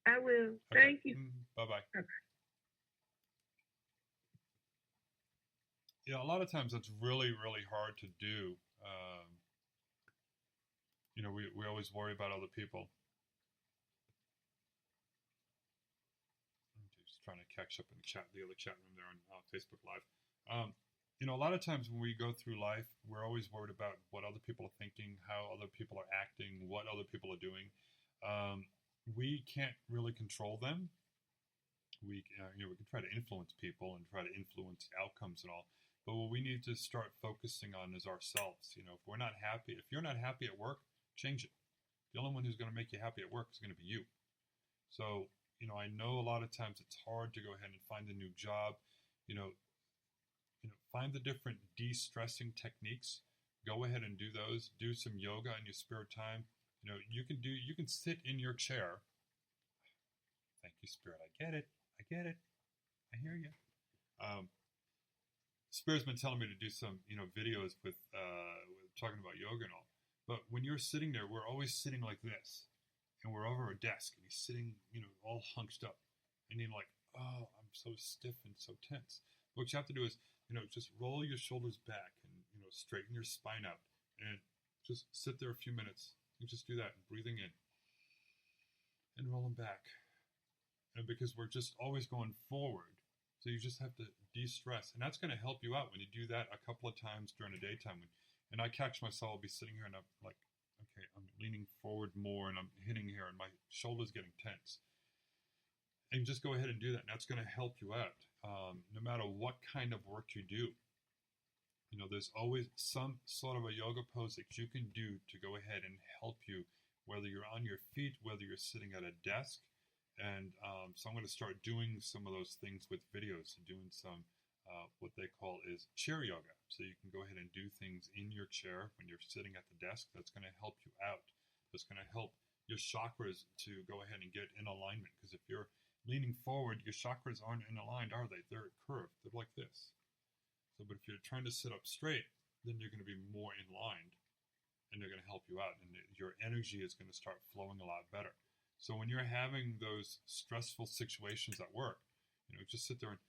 Speaker 3: I will.
Speaker 2: Okay.
Speaker 3: Thank you.
Speaker 2: Bye-bye.
Speaker 3: Okay.
Speaker 2: Yeah, a lot of times it's really, really hard to do. We always worry about other people. I'm just trying to catch up in the other chat room there on Facebook Live. A lot of times when we go through life, we're always worried about what other people are thinking, how other people are acting, what other people are doing. We can't really control them. We can try to influence people and try to influence outcomes and all. But what we need to start focusing on is ourselves. If you're not happy at work, change it. The only one who's going to make you happy at work is going to be you. So, I know a lot of times it's hard to go ahead and find a new job. Find the different de-stressing techniques. Go ahead and do those. Do some yoga in your spare time. You can sit in your chair. Thank you, Spirit. I get it. I hear you. Spirit's been telling me to do some, videos with talking about yoga and all. But when you're sitting there, we're always sitting like this, and we're over a desk, and he's sitting, all hunched up, and you're like, oh, I'm so stiff and so tense. But what you have to do is, just roll your shoulders back and, straighten your spine out, and just sit there a few minutes. You just do that, breathing in and rolling back. And because we're just always going forward, so you just have to de-stress, and that's going to help you out when you do that a couple of times during the daytime. And I catch myself, I'll be sitting here and I'm like, okay, I'm leaning forward more and I'm hitting here and my shoulder's getting tense. And just go ahead and do that, and that's going to help you out. No matter what kind of work you do, there's always some sort of a yoga pose that you can do to go ahead and help you, whether you're on your feet, whether you're sitting at a desk. And so I'm going to start doing some of those things with videos, doing some what they call is chair yoga. So you can go ahead and do things in your chair when you're sitting at the desk. That's going to help you out. That's going to help your chakras to go ahead and get in alignment. Because if you're leaning forward, your chakras aren't in aligned, are they? They're curved. They're like this. So, but if you're trying to sit up straight, then you're going to be more in line, and they're going to help you out, and your energy is going to start flowing a lot better. So when you're having those stressful situations at work, just sit there and,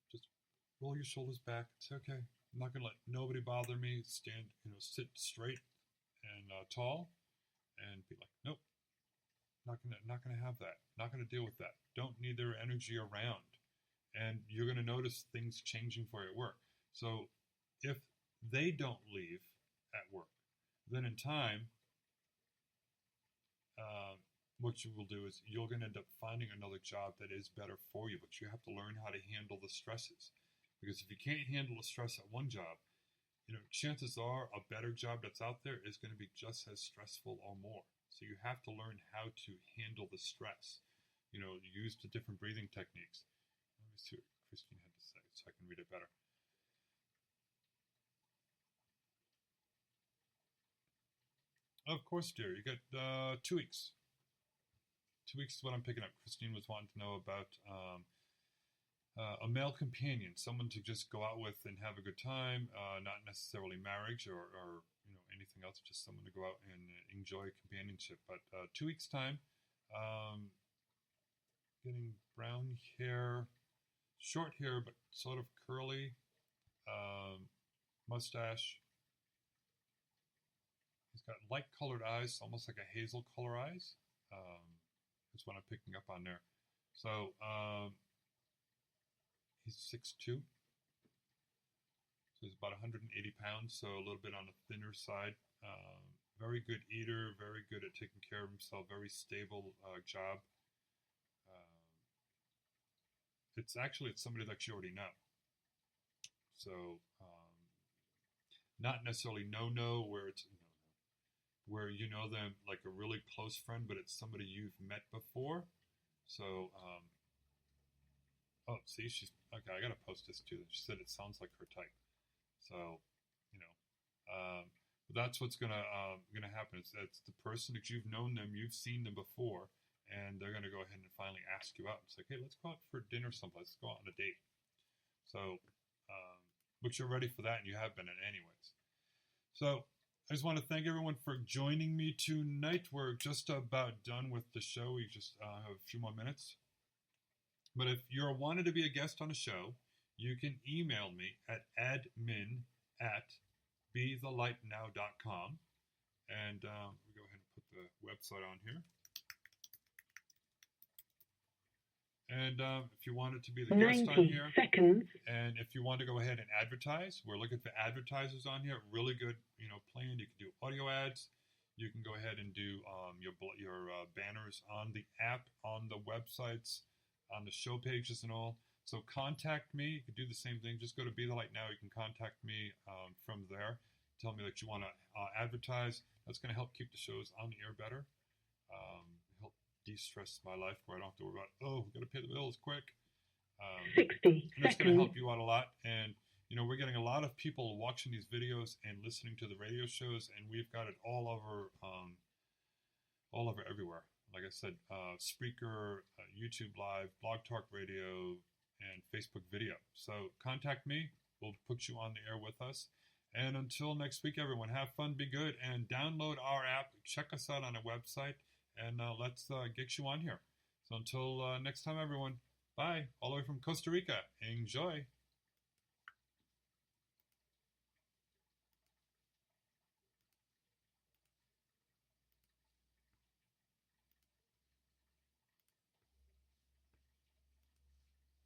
Speaker 2: just roll your shoulders back. It's okay. I'm not going to let nobody bother me. Stand, sit straight and tall, and be like, nope, not gonna have that. Not gonna deal with that. Don't need their energy around, and you're gonna notice things changing for you at work. So if they don't leave at work, then in time, what you will do is you're going to end up finding another job that is better for you, but you have to learn how to handle the stresses. Because if you can't handle the stress at one job, chances are a better job that's out there is going to be just as stressful or more. So you have to learn how to handle the stress. Use the different breathing techniques. Let me see what Christine had to say so I can read it better. Of course, dear. You get 2 weeks. 2 weeks is what I'm picking up. Christine was wanting to know about a male companion, someone to just go out with and have a good time, not necessarily marriage or anything else, just someone to go out and enjoy companionship. But 2 weeks time, getting brown hair, short hair, but sort of curly, mustache. He's got light colored eyes, almost like a hazel color eyes. That's what I'm picking up on there. So he's 6'2". So he's about 180 pounds, so a little bit on the thinner side. Very good eater, very good at taking care of himself, very stable job. It's somebody that you already know. So not necessarily no where it's where you know them like a really close friend, but it's somebody you've met before. So oh, see, she's okay. I gotta post this too. She said it sounds like her type. So that's what's gonna happen. It's the person that you've known them, you've seen them before, and they're gonna go ahead and finally ask you out. It's like, hey, let's go out for dinner someplace. Let's go out on a date. So, but you're ready for that, and you have been it anyways. So I just want to thank everyone for joining me tonight. We're just about done with the show. We just have a few more minutes. But if you're wanted to be a guest on the show, you can email me at admin@bethelightnow.com. And we'll go ahead and put the website on here. And if you wanted to be the guest on here,
Speaker 4: 90 seconds.
Speaker 2: and if you want to go ahead and advertise, we're looking for advertisers on here. Really good, plan. You can do audio ads. You can go ahead and do your banners on the app, on the websites, on the show pages and all. So contact me. You can do the same thing. Just go to Be the Light Now. You can contact me from there. Tell me that you want to advertise. That's going to help keep the shows on the air better. Help de-stress my life where I don't have to worry about, we've got to pay the bills quick.
Speaker 4: 60
Speaker 2: and it's going to
Speaker 4: seconds.
Speaker 2: help you out a lot. And, we're getting a lot of people watching these videos and listening to the radio shows, and we've got it all over everywhere. Like I said, Spreaker, YouTube Live, Blog Talk Radio, and Facebook Video. So contact me. We'll put you on the air with us. And until next week, everyone, have fun, be good, and download our app. Check us out on our website, and let's get you on here. So until next time, everyone, bye. All the way from Costa Rica. Enjoy.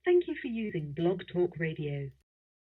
Speaker 4: Thank you for using Blog Talk Radio.